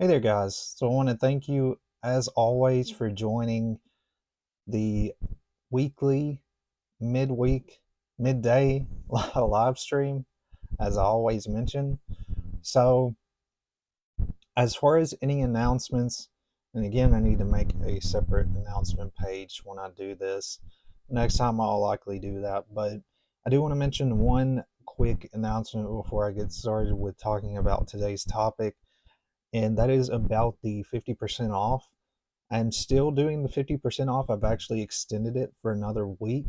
Hey there, guys. So I want to thank you, as always, for joining the weekly, midweek, midday live stream, as I always mention. So, as far as any announcements, and again, I need to make a separate announcement page when I do this. Next time, I'll likely do that. But I do want to mention one quick announcement before I get started with talking about today's topic, and that is about the 50% off. I'm still doing the 50% off. I've actually extended it for another week.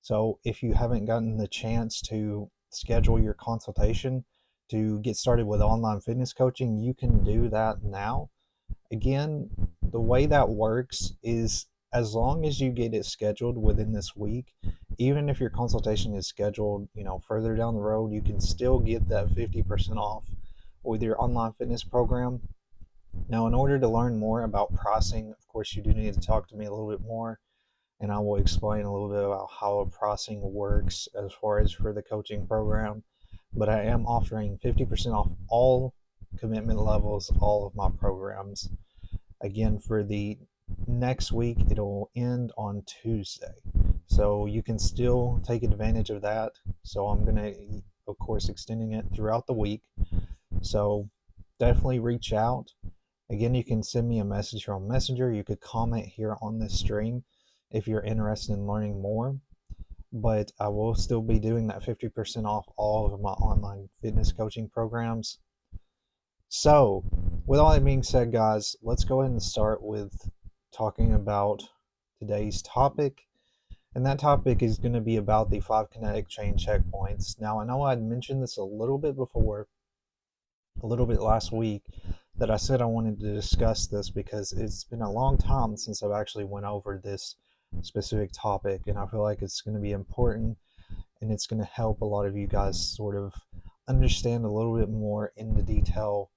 So if you haven't gotten the chance to schedule your consultation to get started with online fitness coaching, you can do that now. Again, the way that works is as long as you get it scheduled within this week, even if your consultation is scheduled, further down the road, you can still get that 50% off with your online fitness program. Now, in order to learn more about pricing, of course, you do need to talk to me a little bit more, and I will explain a little bit about how pricing works as far as for the coaching program. But I am offering 50% off all commitment levels, all of my programs. Again, for the next week, it'll end on Tuesday. So you can still take advantage of that. So I'm going to, of course, extending it throughout the week. So definitely reach out. Again, you can send me a message here on Messenger. You could comment here on this stream if you're interested in learning more. But I will still be doing that 50% off all of my online fitness coaching programs. So, with all that being said, guys, let's go ahead and start with talking about today's topic. And that topic is going to be about the 5 kinetic chain checkpoints. Now, I know I'd mentioned this a little bit before, a little bit last week, that I said I wanted to discuss this because it's been a long time since I've actually went over this specific topic, and I feel like it's going to be important, and it's going to help a lot of you guys sort of understand a little bit more in the detail,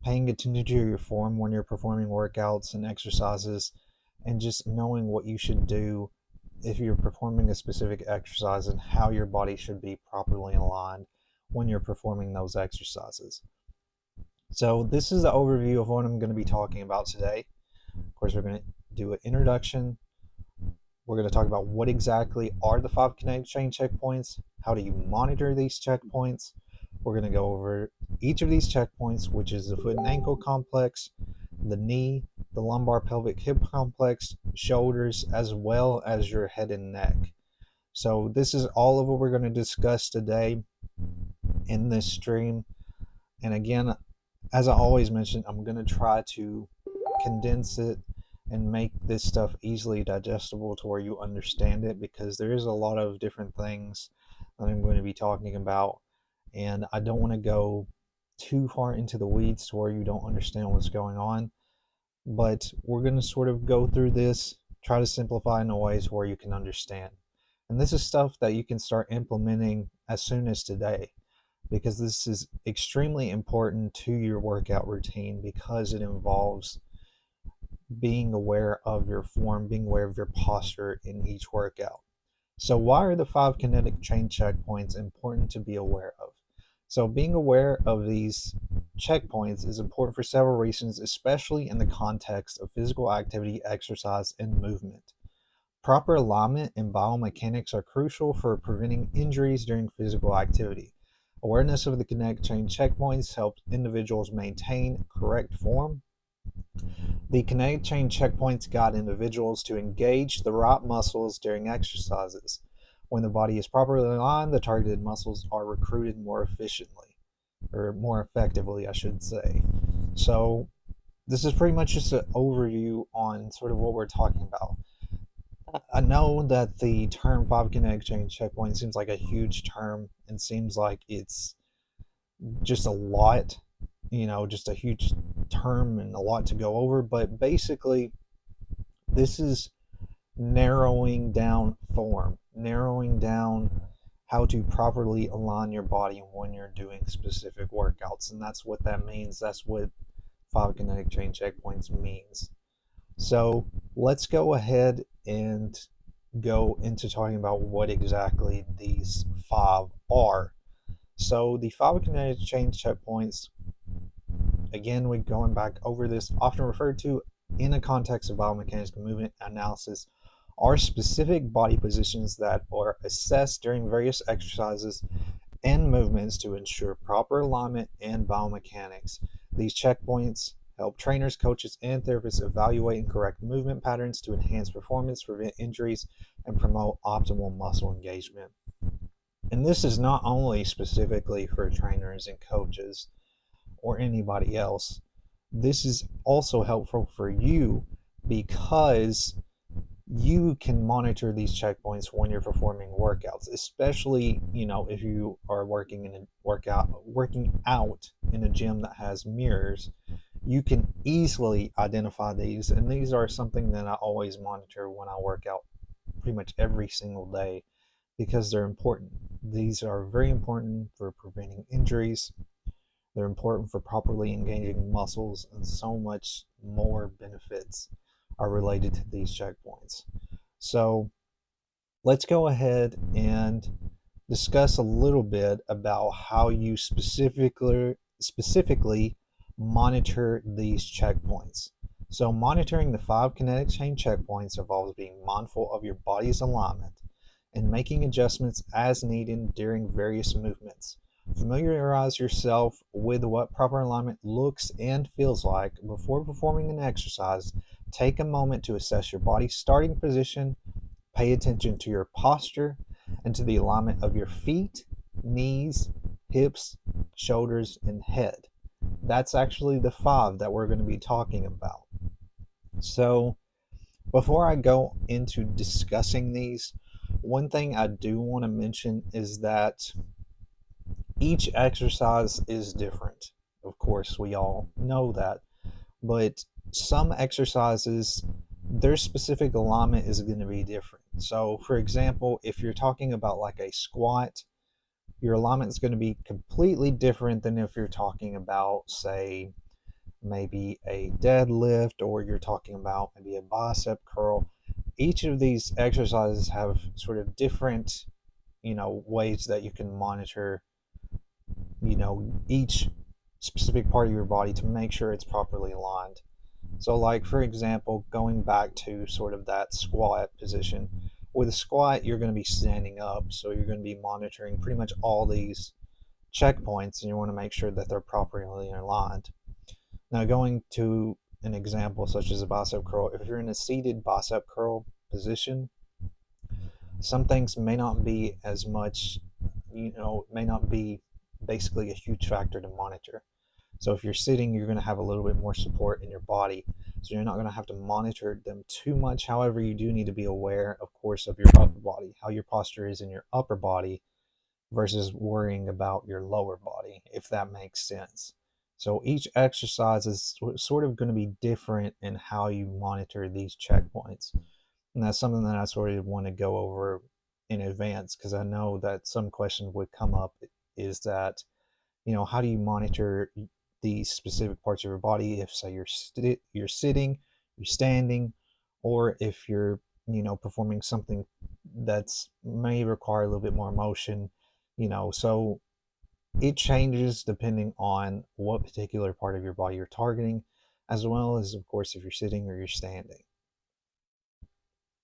paying attention to your form when you're performing workouts and exercises, and just knowing what you should do if you're performing a specific exercise and how your body should be properly aligned when you're performing those exercises. So this is the overview of what I'm going to be talking about today. Of course, we're going to do an introduction. We're going to talk about what exactly are the 5 kinetic chain checkpoints, how do you monitor these checkpoints. We're going to go over each of these checkpoints, which is the foot and ankle complex, the knee, the lumbar pelvic hip complex, shoulders, as well as your head and neck. So this is all of what we're going to discuss today in this stream. And again, as I always mention, I'm going to try to condense it and make this stuff easily digestible to where you understand it, because there is a lot of different things that I'm going to be talking about, and I don't want to go too far into the weeds to where you don't understand what's going on. But we're going to sort of go through this, try to simplify in a way to where you can understand. And this is stuff that you can start implementing as soon as today, because this is extremely important to your workout routine, because it involves being aware of your form, being aware of your posture in each workout. So why are the 5 kinetic chain checkpoints important to be aware of? So being aware of these checkpoints is important for several reasons, especially in the context of physical activity, exercise, and movement. Proper alignment and biomechanics are crucial for preventing injuries during physical activity. Awareness of the kinetic chain checkpoints helps individuals maintain correct form. The kinetic chain checkpoints guide individuals to engage the right muscles during exercises. When the body is properly aligned, the targeted muscles are recruited more efficiently, or more effectively, I should say. So, this is pretty much just an overview on sort of what we're talking about. I know that the term 5 kinetic chain checkpoint seems like a huge term and seems like it's just a lot, just a huge term and a lot to go over, but basically, this is narrowing down form, narrowing down how to properly align your body when you're doing specific workouts. And that's what that means. That's what 5 kinetic chain checkpoints means. So let's go ahead and go into talking about what exactly these 5 are. So the 5 kinetic chain checkpoints, again, we're going back over this, often referred to in a context of biomechanics and movement analysis, are specific body positions that are assessed during various exercises and movements to ensure proper alignment and biomechanics. These checkpoints help trainers, coaches, and therapists evaluate and correct movement patterns to enhance performance, prevent injuries, and promote optimal muscle engagement. And this is not only specifically for trainers and coaches or anybody else. This is also helpful for you because you can monitor these checkpoints when you're performing workouts, especially if you are working out in a gym that has mirrors. You can easily identify these, and these are something that I always monitor when I work out pretty much every single day because they're important. These are very important for preventing injuries. They're important for properly engaging muscles, and so much more benefits are related to these checkpoints. So let's go ahead and discuss a little bit about how you specifically monitor these checkpoints. So monitoring the 5 kinetic chain checkpoints involves being mindful of your body's alignment and making adjustments as needed during various movements. Familiarize yourself with what proper alignment looks and feels like before performing an exercise. Take a moment to assess your body's starting position. Pay attention to your posture and to the alignment of your feet, knees, hips, shoulders, and head. That's actually the 5 that we're going to be talking about. So, before I go into discussing these, one thing I do want to mention is that each exercise is different. Of course, we all know that. But some exercises, their specific alignment is going to be different. So, for example, if you're talking about like a squat, your alignment is going to be completely different than if you're talking about, say, maybe a deadlift, or you're talking about maybe a bicep curl. Each of these exercises have sort of different, ways that you can monitor, each specific part of your body to make sure it's properly aligned. So, like for example, going back to sort of that squat position, with a squat, you're going to be standing up, so you're going to be monitoring pretty much all these checkpoints, and you want to make sure that they're properly aligned. Now, going to an example such as a bicep curl, if you're in a seated bicep curl position, some things may not be as much, may not be basically a huge factor to monitor. So if you're sitting, you're going to have a little bit more support in your body. So you're not going to have to monitor them too much. However, you do need to be aware, of course, of your upper body, how your posture is in your upper body versus worrying about your lower body, if that makes sense. So each exercise is sort of going to be different in how you monitor these checkpoints. And that's something that I sort of want to go over in advance because I know that some questions would come up is that, how do you monitor these specific parts of your body if, say, you're sitting, you're standing, or if you're, performing something that's may require a little bit more motion, so it changes depending on what particular part of your body you're targeting, as well as, of course, if you're sitting or you're standing.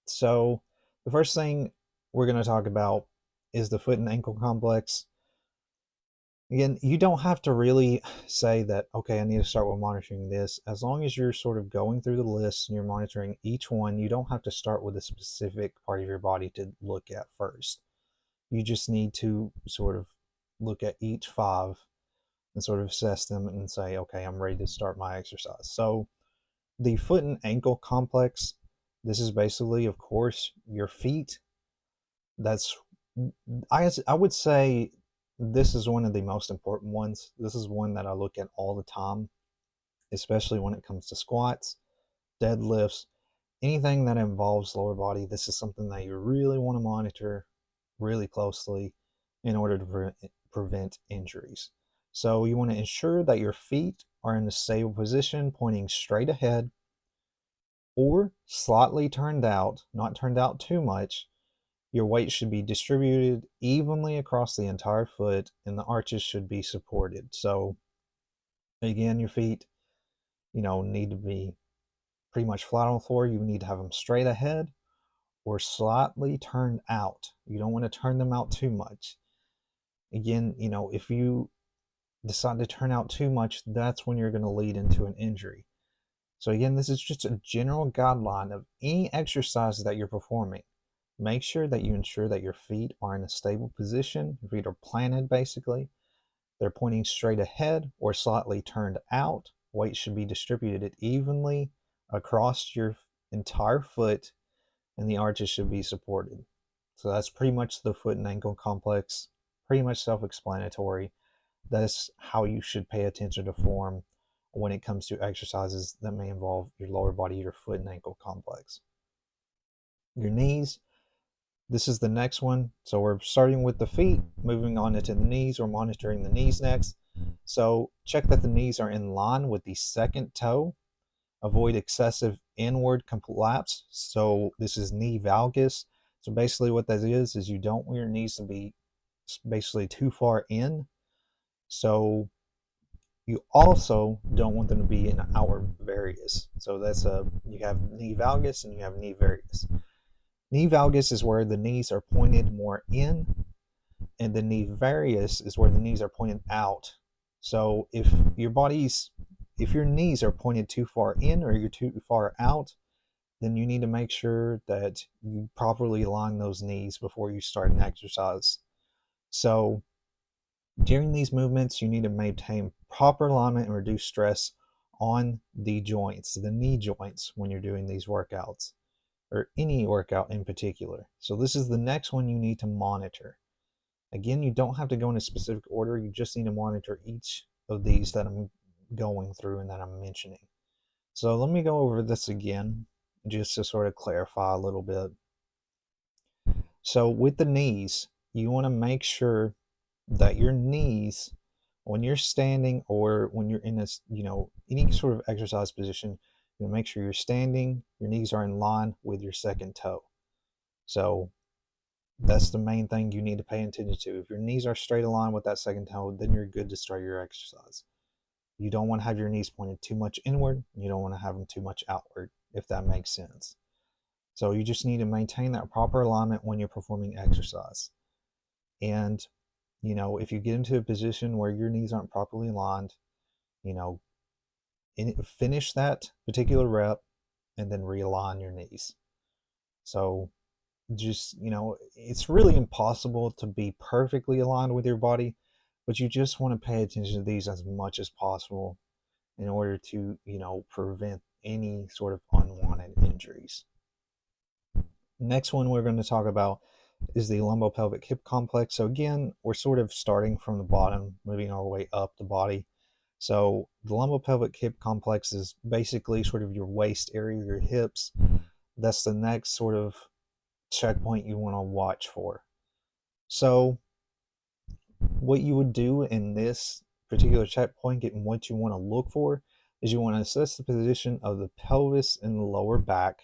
So the first thing we're going to talk about is the foot and ankle complex. Again, you don't have to really say that, okay, I need to start with monitoring this. As long as you're sort of going through the list and you're monitoring each one, you don't have to start with a specific part of your body to look at first. You just need to sort of look at each 5 and sort of assess them and say, okay, I'm ready to start my exercise. So the foot and ankle complex, this is basically, of course, your feet. That's, I would say this is one of the most important ones. This is one that I look at all the time, especially when it comes to squats, deadlifts, anything that involves lower body. This is something that you really want to monitor really closely in order to prevent injuries. So you want to ensure that your feet are in a stable position, pointing straight ahead or slightly turned out, not turned out too much. Your weight should be distributed evenly across the entire foot, and the arches should be supported. So Again, your feet, need to be pretty much flat on the floor. You need to have them straight ahead or slightly turned out. You don't want to turn them out too much. Again, if you decide to turn out too much, that's when you're going to lead into an injury. So again, this is just a general guideline of any exercise that you're performing. Make sure that you ensure that your feet are in a stable position. Your feet are planted basically. They're pointing straight ahead or slightly turned out. Weight should be distributed evenly across your entire foot, and the arches should be supported. So that's pretty much the foot and ankle complex, pretty much self-explanatory. That's how you should pay attention to form when it comes to exercises that may involve your lower body, your foot and ankle complex. Your knees, this is the next one. So we're starting with the feet, moving on into the knees. We're monitoring the knees next. So check that the knees are in line with the second toe. Avoid excessive inward collapse. So this is knee valgus. So basically what that is you don't want your knees to be basically too far in. So you also don't want them to be in outward varius. So you have knee valgus and you have knee varius. Knee valgus is where the knees are pointed more in, and the knee varius is where the knees are pointed out. So if your knees are pointed too far in or you're too far out, then you need to make sure that you properly align those knees before you start an exercise. So during these movements, you need to maintain proper alignment and reduce stress on the joints, the knee joints, when you're doing these workouts, or any workout in particular. So this is the next one you need to monitor. Again, you don't have to go in a specific order. You just need to monitor each of these that I'm going through and that I'm mentioning. So let me go over this again, just to sort of clarify a little bit. So with the knees, you want to make sure that your knees, when you're standing or when you're in this, any sort of exercise position, you make sure you're standing, your knees are in line with your second toe. So that's the main thing you need to pay attention to. If your knees are straight aligned with that second toe, then you're good to start your exercise. You don't want to have your knees pointed too much inward. You don't want to have them too much outward, if that makes sense. So you just need to maintain that proper alignment when you're performing exercise. And, if you get into a position where your knees aren't properly aligned, finish that particular rep and then realign your knees. So just, it's really impossible to be perfectly aligned with your body, but you just want to pay attention to these as much as possible in order to, prevent any sort of unwanted injuries. Next one we're going to talk about is the lumbopelvic hip complex. So again, we're sort of starting from the bottom, moving our way up the body. So the lumbopelvic hip complex is basically sort of your waist area, your hips. That's the next sort of checkpoint you want to watch for. So what you would do in this particular checkpoint and what you want to look for is you want to assess the position of the pelvis and the lower back.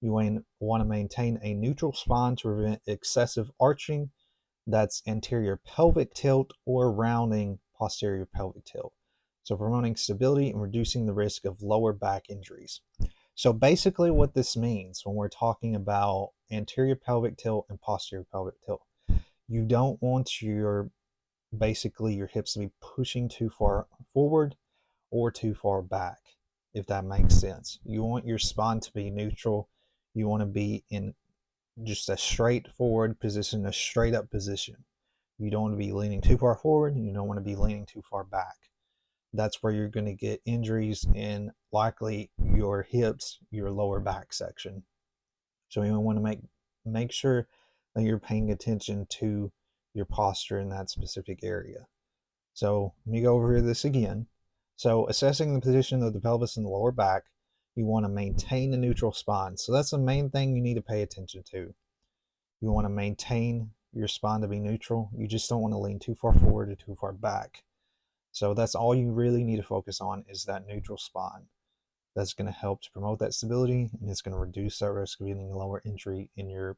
You want to maintain a neutral spine to prevent excessive arching, that's anterior pelvic tilt, or rounding posterior pelvic tilt. So promoting stability and reducing the risk of lower back injuries. So basically what this means when we're talking about anterior pelvic tilt and posterior pelvic tilt, you don't want your hips to be pushing too far forward or too far back, if that makes sense. You want your spine to be neutral. You want to be in just a straight forward position, a straight up position. You don't want to be leaning too far forward, and you don't want to be leaning too far back. That's where you're going to get injuries in likely your hips, your lower back section. So you want to make sure that you're paying attention to your posture in that specific area. So let me go over this again. So assessing the position of the pelvis and the lower back, you want to maintain a neutral spine. So that's the main thing you need to pay attention to. You want to maintain your spine to be neutral. You just don't want to lean too far forward or too far back. So that's all you really need to focus on, is that neutral spine. That's going to help to promote that stability, and it's going to reduce that risk of getting a lower injury in your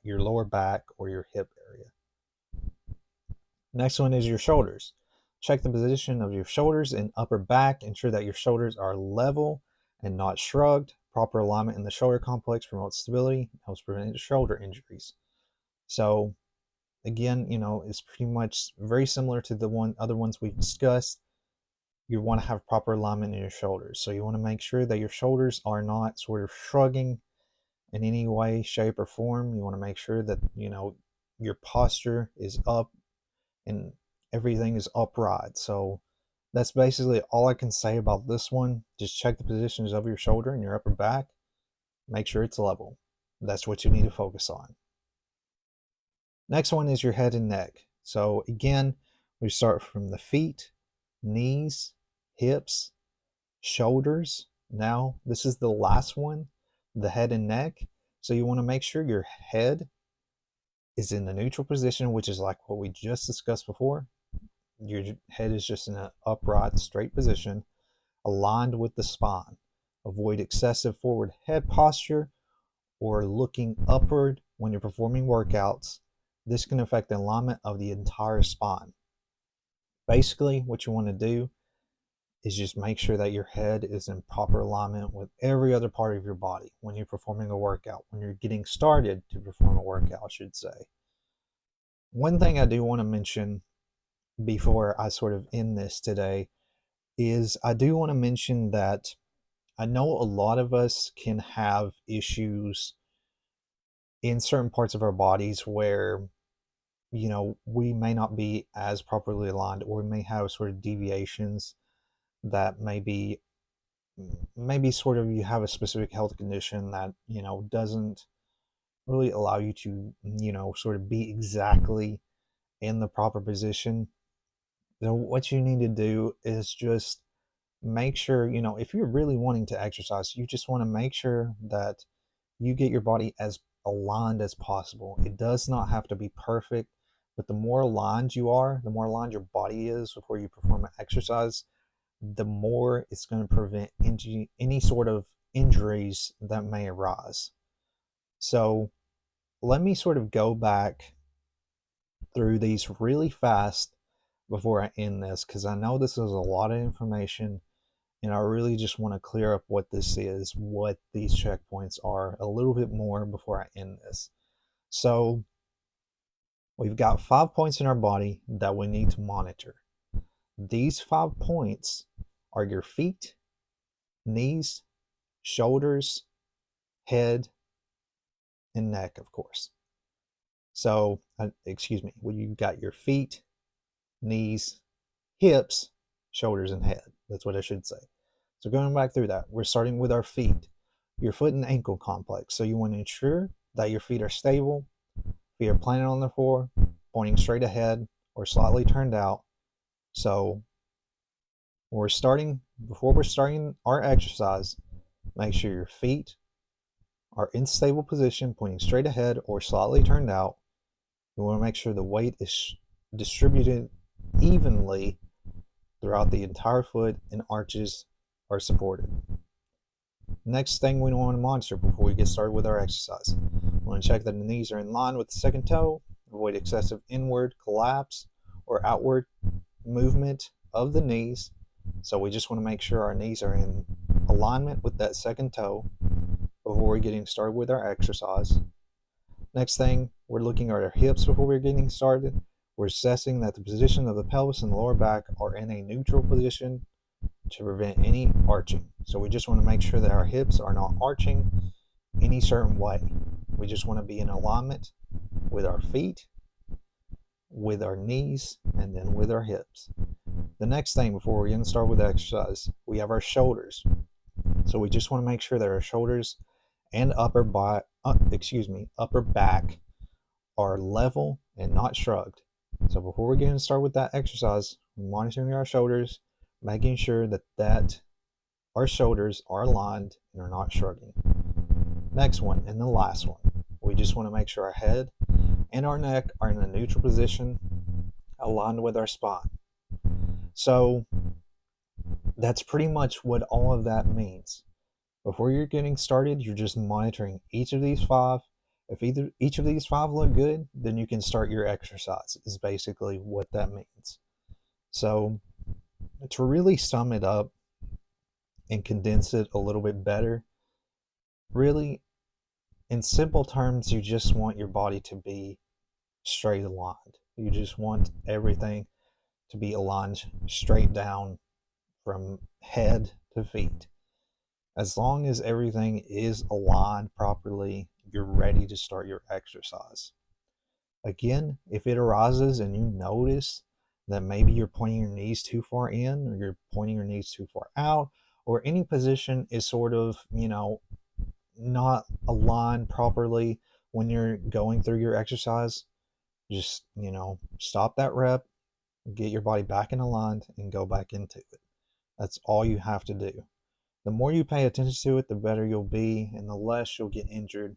lower back or your hip area. Next one is your shoulders. Check the position of your shoulders and upper back. Ensure that your shoulders are level and not shrugged. Proper alignment in the shoulder complex promotes stability, helps prevent shoulder injuries. So again, it's pretty much very similar to the other ones we've discussed. You want to have proper alignment in your shoulders. So you want to make sure that your shoulders are not sort of shrugging in any way, shape, or form. You want to make sure that, your posture is up and everything is upright. So that's basically all I can say about this one. Just check the positions of your shoulder and your upper back. Make sure it's level. That's what you need to focus on. Next one is your head and neck. So again, we start from the feet, knees, hips, shoulders. Now, this is the last one, the head and neck. So you want to make sure your head is in the neutral position, which is like what we just discussed before. Your head is just in an upright, straight position, aligned with the spine. Avoid excessive forward head posture or looking upward when you're performing workouts. This can affect the alignment of the entire spine. Basically, what you want to do is just make sure that your head is in proper alignment with every other part of your body when you're performing a workout, when you're getting started to perform a workout, I should say. One thing I do want to mention before I sort of end this today is I do want to mention that I know a lot of us can have issues in certain parts of our bodies where we may not be as properly aligned, or we may have sort of deviations that maybe sort of you have a specific health condition that doesn't really allow you to sort of be exactly in the proper position. So what you need to do is just make sure, if you're really wanting to exercise, you just want to make sure that you get your body as aligned as possible. It does not have to be perfect, but the more aligned you are, the more aligned your body is before you perform an exercise, the more it's going to prevent any sort of injuries that may arise. So let me sort of go back through these really fast before I end this, because I know this is a lot of information and I really just want to clear up what this is, what these checkpoints are a little bit more before I end this. So we've got 5 points in our body that we need to monitor. These 5 points are your feet, knees, shoulders, head, and neck, of course. So, well, you've got your feet, knees, hips, shoulders, and head. That's what I should say. So going back through that, we're starting with our feet, your foot and ankle complex. So you want to ensure that your feet are stable, feet are planted on the floor, pointing straight ahead or slightly turned out. So before we're starting our exercise, make sure your feet are in stable position, pointing straight ahead or slightly turned out. You want to make sure the weight is distributed evenly throughout the entire foot and arches are supported. Next thing we want to monitor before we get started with our exercise. We want to check that the knees are in line with the second toe, avoid excessive inward collapse or outward movement of the knees. So we just want to make sure our knees are in alignment with that second toe before we're getting started with our exercise. Next thing, we're looking at our hips before we're getting started. We're assessing that the position of the pelvis and the lower back are in a neutral position to prevent any arching. So we just want to make sure that our hips are not arching any certain way. We just want to be in alignment with our feet, with our knees, and then with our hips. The next thing before we get started with the exercise, we have our shoulders. So we just want to make sure that our shoulders and upper back are level and not shrugged. So before we get started with that exercise, we're monitoring our shoulders, making sure that our shoulders are aligned and are not shrugging. Next one, and the last one, we just want to make sure our head and our neck are in a neutral position, aligned with our spine. So that's pretty much what all of that means. Before you're getting started, you're just monitoring each of these 5. If each of these 5 look good, then you can start your exercise, is basically what that means. So to really sum it up and condense it a little bit better, really, in simple terms, you just want your body to be straight aligned. You just want everything to be aligned straight down from head to feet. As long as everything is aligned properly, you're ready to start your exercise. Again, if it arises and you notice that maybe you're pointing your knees too far in, or you're pointing your knees too far out, or any position is sort of, not aligned properly when you're going through your exercise, just, stop that rep, get your body back in aligned, and go back into it. That's all you have to do. The more you pay attention to it, the better you'll be, and the less you'll get injured.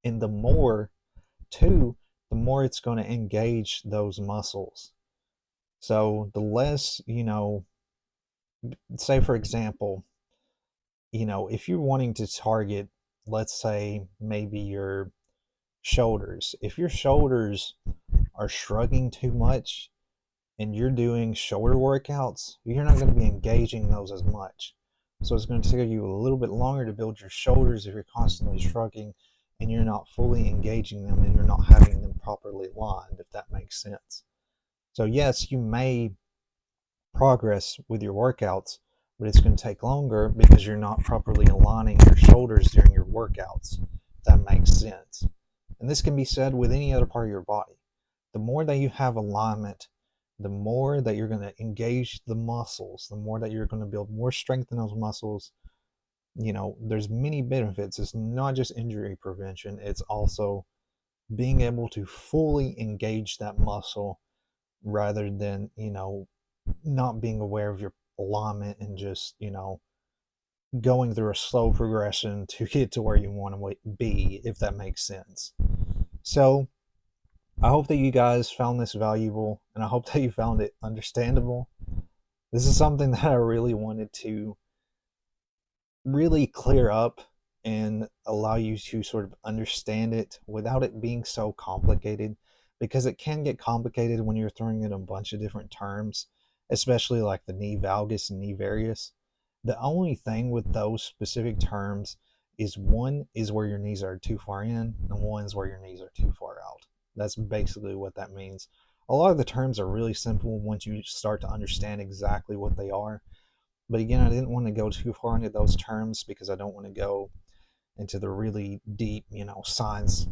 And the more, too, the more it's going to engage those muscles. So the less, say for example, if you're wanting to target, let's say maybe your shoulders, if your shoulders are shrugging too much and you're doing shoulder workouts, you're not going to be engaging those as much. So it's going to take you a little bit longer to build your shoulders if you're constantly shrugging and you're not fully engaging them and you're not having them properly aligned, if that makes sense. So yes, you may progress with your workouts, but it's going to take longer because you're not properly aligning your shoulders during your workouts. If that makes sense. And this can be said with any other part of your body. The more that you have alignment, the more that you're going to engage the muscles, the more that you're going to build more strength in those muscles. There's many benefits. It's not just injury prevention, it's also being able to fully engage that muscle rather than, not being aware of your alignment and just, going through a slow progression to get to where you want to be, if that makes sense. So, I hope that you guys found this valuable and I hope that you found it understandable. This is something that I really wanted to really clear up and allow you to sort of understand it without it being so complicated, because it can get complicated when you're throwing in a bunch of different terms, especially like the knee valgus and knee varius. The only thing with those specific terms is one is where your knees are too far in and one is where your knees are too far out. That's basically what that means. A lot of the terms are really simple once you start to understand exactly what they are. But again, I didn't want to go too far into those terms because I don't want to go into the really deep, science,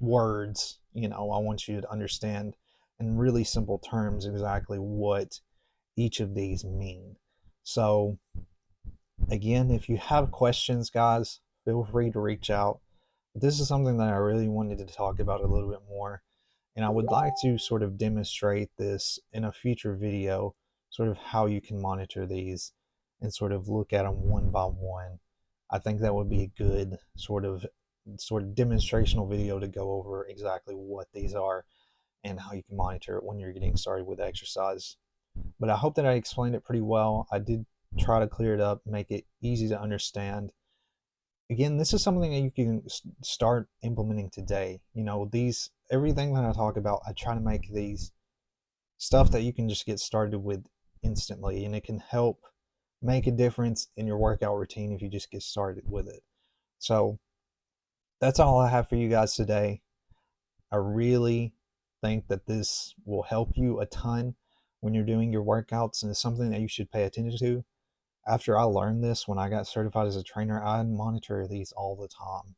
words. I want you to understand in really simple terms exactly what each of these mean. So, again, if you have questions, guys, feel free to reach out. This is something that I really wanted to talk about a little bit more. And I would like to sort of demonstrate this in a future video, sort of how you can monitor these and sort of look at them one by one. I think that would be a good sort of demonstrational video to go over exactly what these are and how you can monitor it when you're getting started with exercise. But I hope that I explained it pretty well. I did try to clear it up, make it easy to understand. Again, this is something that you can start implementing today. These everything that I talk about, I try to make these stuff that you can just get started with instantly, and it can help make a difference in your workout routine if you just get started with it. So that's all I have for you guys today. I really think that this will help you a ton when you're doing your workouts, and it's something that you should pay attention to. After I learned this, when I got certified as a trainer, I monitor these all the time.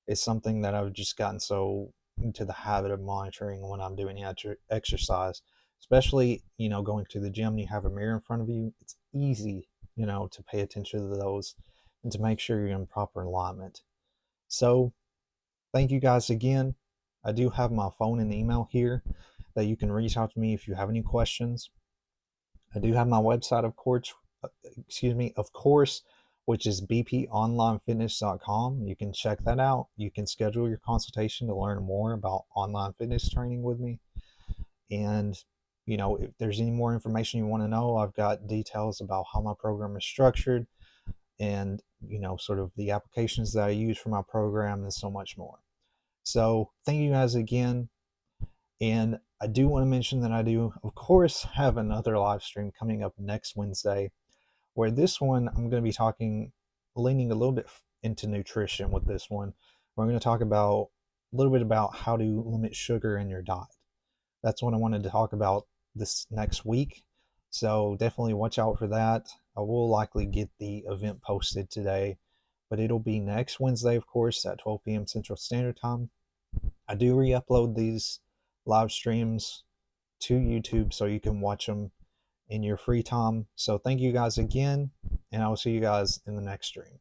It's something that I've just gotten so into the habit of monitoring when I'm doing exercise, especially, going to the gym and you have a mirror in front of you. It's easy, to pay attention to those and to make sure you're in proper alignment. So thank you guys again. I do have my phone and email here that you can reach out to me if you have any questions. I do have my website, of course, which is bponlinefitness.com. You can check that out. You can schedule your consultation to learn more about online fitness training with me. And, if there's any more information you want to know, I've got details about how my program is structured and, sort of the applications that I use for my program and so much more. So thank you guys again. And I do want to mention that I do, of course, have another live stream coming up next Wednesday, where this one I'm going to be leaning a little bit into nutrition with this one. We're going to talk about a little bit about how to limit sugar in your diet. That's what I wanted to talk about this next week. So definitely watch out for that. I will likely get the event posted today, but it'll be next Wednesday, of course, at 12 p.m. Central Standard Time. I do re-upload these live streams to YouTube so you can watch them in your free time. So thank you guys again, and I will see you guys in the next stream.